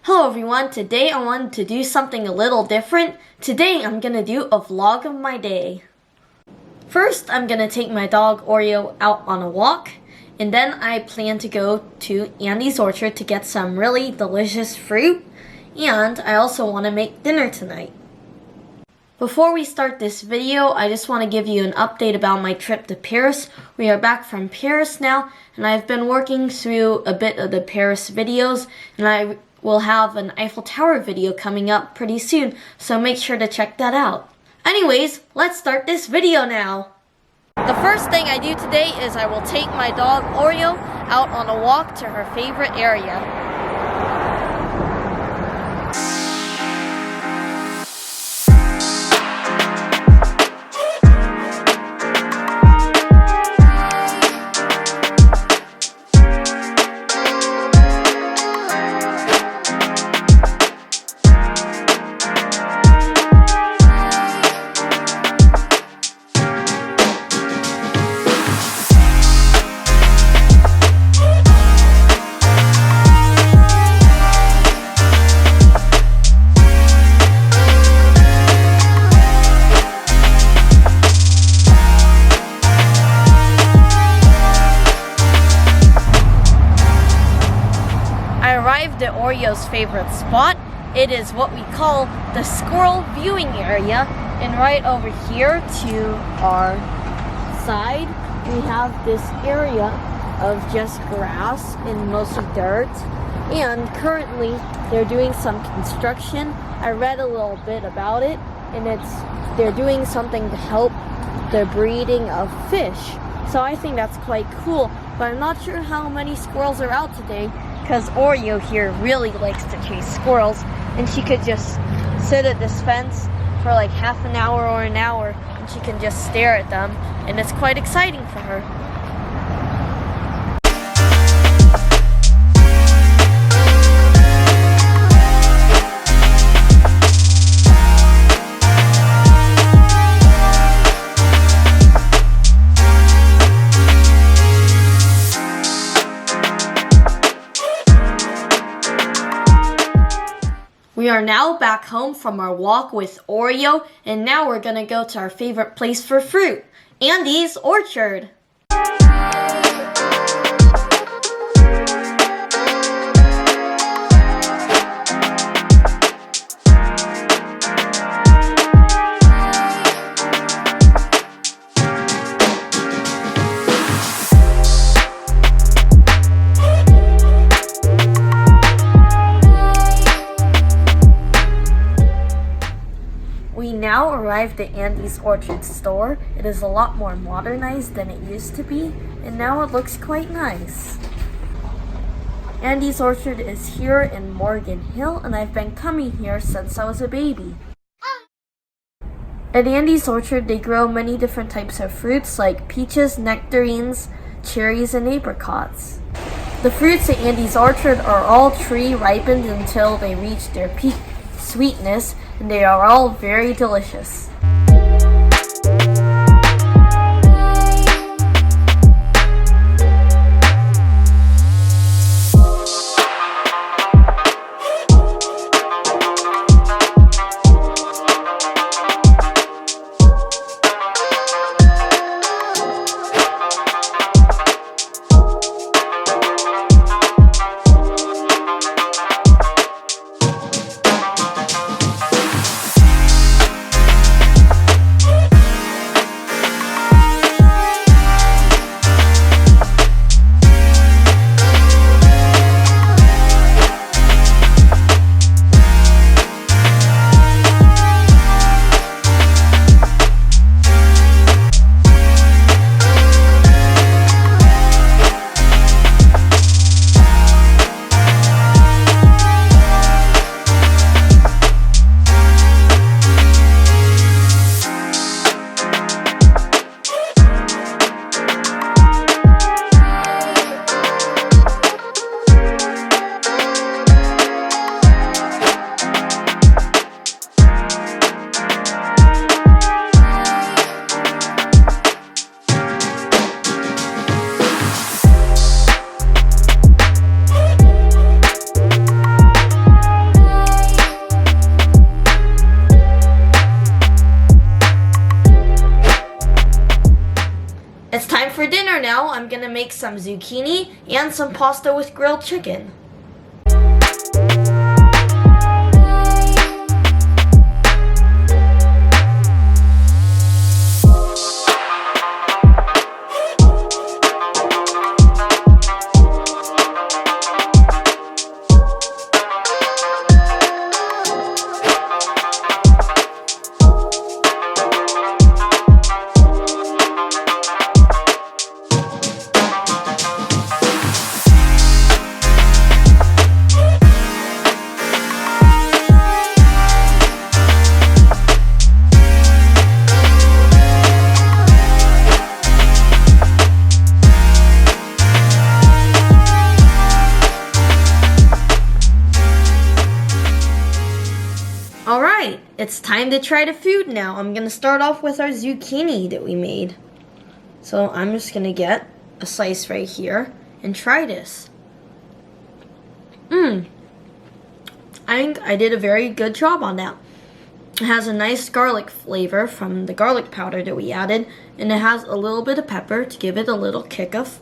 Hello everyone, today I wanted to do something a little different. Today I'm gonna do a vlog of my day. First, I'm gonna take my dog Oreo out on a walk, and then I plan to go to Andy's Orchard to get some really delicious fruit, and I also want to make dinner tonight. Before we start this video, I just want to give you an update about my trip to Paris. We are back from Paris now, and I've been working through a bit of the Paris videos, and I will have an Eiffel Tower video coming up pretty soon, so make sure to check that out. Anyways, let's start this video now. The first thing I do today is I will take my dog Oreo out on a walk to her favorite area. Arrived at Oreo's favorite spot. It is what we call the squirrel viewing area, and right over here to our side we have this area of just grass and mostly dirt, and currently they're doing some construction. I read a little bit about it, and they're doing something to help the breeding of fish, so I think that's quite cool, but I'm not sure how many squirrels are out today, because Oreo here really likes to chase squirrels, and she could just sit at this fence for like half an hour or an hour, and she can just stare at them, and it's quite exciting for her. We are now back home from our walk with Oreo, and now we're gonna go to our favorite place for fruit, Andy's Orchard. We now arrived at Andy's Orchard store. It is a lot more modernized than it used to be, and now it looks quite nice. Andy's Orchard is here in Morgan Hill, and I've been coming here since I was a baby. At Andy's Orchard, they grow many different types of fruits like peaches, nectarines, cherries, and apricots. The fruits at Andy's Orchard are all tree ripened until they reach their peak sweetness, and they are all very delicious. make some zucchini and some pasta with grilled chicken. Alright, it's time to try the food now. I'm going to start off with our zucchini that we made. So I'm just going to get a slice right here and try this. I think I did a very good job on that. It has a nice garlic flavor from the garlic powder that we added, and it has a little bit of pepper to give it a little kick of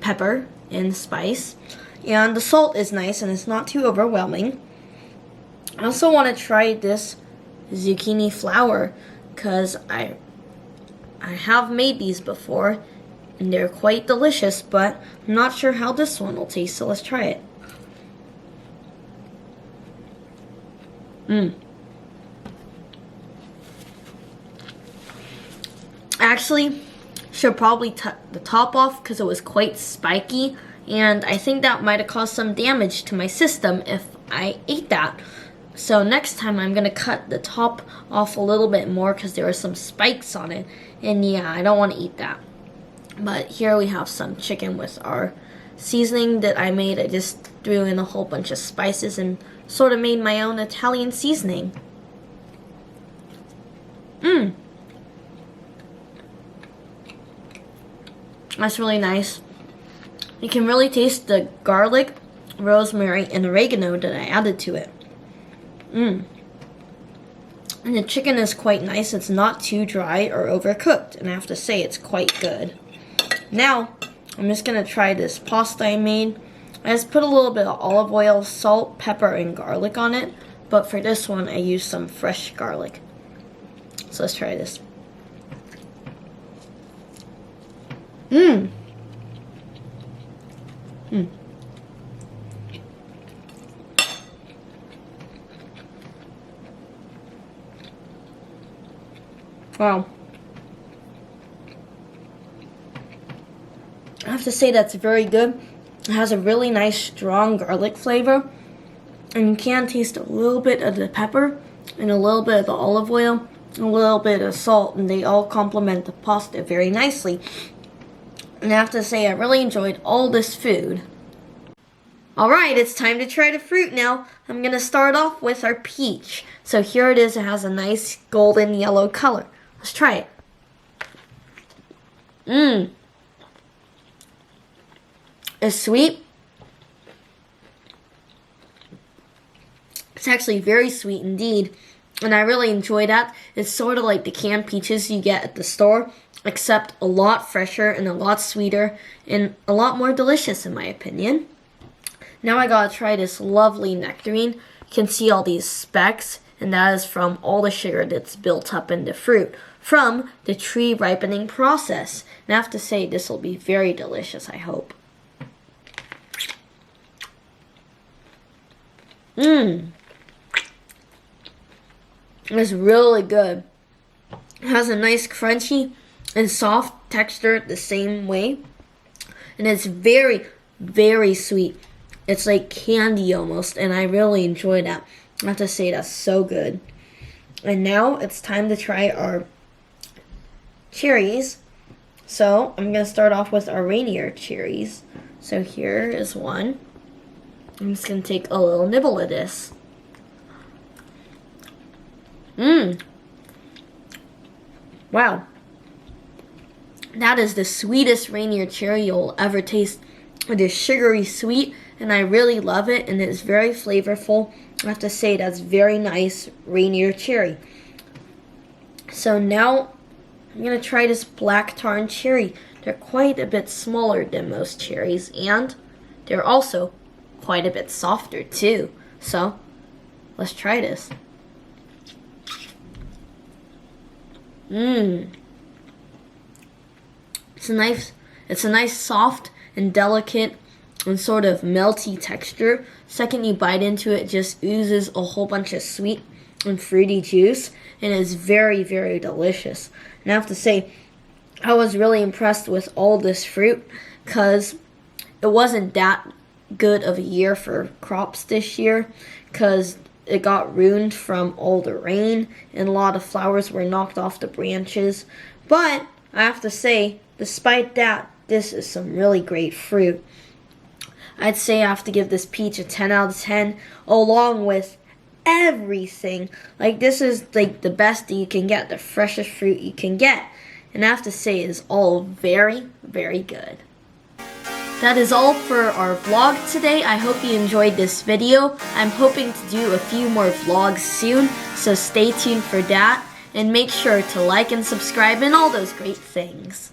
pepper and spice. And the salt is nice and it's not too overwhelming. I also want to try this zucchini flour because I have made these before and they're quite delicious, but I'm not sure how this one will taste, so let's try it. Actually, should probably cut the top off because it was quite spiky, and I think that might have caused some damage to my system if I ate that. So next time I'm going to cut the top off a little bit more because there were some spikes on it. And yeah, I don't want to eat that. But here we have some chicken with our seasoning that I made. I just threw in a whole bunch of spices and sort of made my own Italian seasoning. That's really nice. You can really taste the garlic, rosemary, and oregano that I added to it. And the chicken is quite nice. It's not too dry or overcooked, and I have to say it's quite good. Now, I'm just going to try this pasta I made. I just put a little bit of olive oil, salt, pepper, and garlic on it, but for this one I used some fresh garlic. So let's try this. Wow. I have to say that's very good. It has a really nice strong garlic flavor. And you can taste a little bit of the pepper and a little bit of the olive oil and a little bit of salt, and they all complement the pasta very nicely. And I have to say I really enjoyed all this food. Alright, it's time to try the fruit now. I'm going to start off with our peach. So here it is. It has a nice golden yellow color. Let's try it. It's sweet. It's actually very sweet indeed. And I really enjoy that. It's sort of like the canned peaches you get at the store, except a lot fresher and a lot sweeter and a lot more delicious in my opinion. Now I gotta try this lovely nectarine. You can see all these specks, and that is from all the sugar that's built up in the fruit from the tree ripening process. And I have to say this will be very delicious, I hope. It's really good. It has a nice crunchy and soft texture the same way. And it's very, very sweet. It's like candy almost, and I really enjoy that. I have to say that's so good. And now it's time to try our cherries. So I'm going to start off with our Rainier cherries. So here is one. I'm just going to take a little nibble of this. Wow. That is the sweetest Rainier cherry you'll ever taste. It is sugary sweet, and I really love it, and it's very flavorful. I have to say that's very nice Rainier cherry. So now I'm going to try this black tarn cherry. they're quite a bit smaller than most cherries, and they're also quite a bit softer too. So, let's try this. Mmm. It's a nice soft and delicate and sort of melty texture. Second you bite into it, it just oozes a whole bunch of sweet and fruity juice, and it's very, very delicious. And I have to say, I was really impressed with all this fruit because it wasn't that good of a year for crops this year because it got ruined from all the rain and a lot of flowers were knocked off the branches. But I have to say, despite that, this is some really great fruit. I'd say I have to give this peach a 10 out of 10 along with everything. Like, this is like the best that you can get, the freshest fruit you can get. And I have to say it's all very, very good. That is all for our vlog today. I hope you enjoyed this video. I'm hoping to do a few more vlogs soon, so stay tuned for that. And make sure to like and subscribe and all those great things.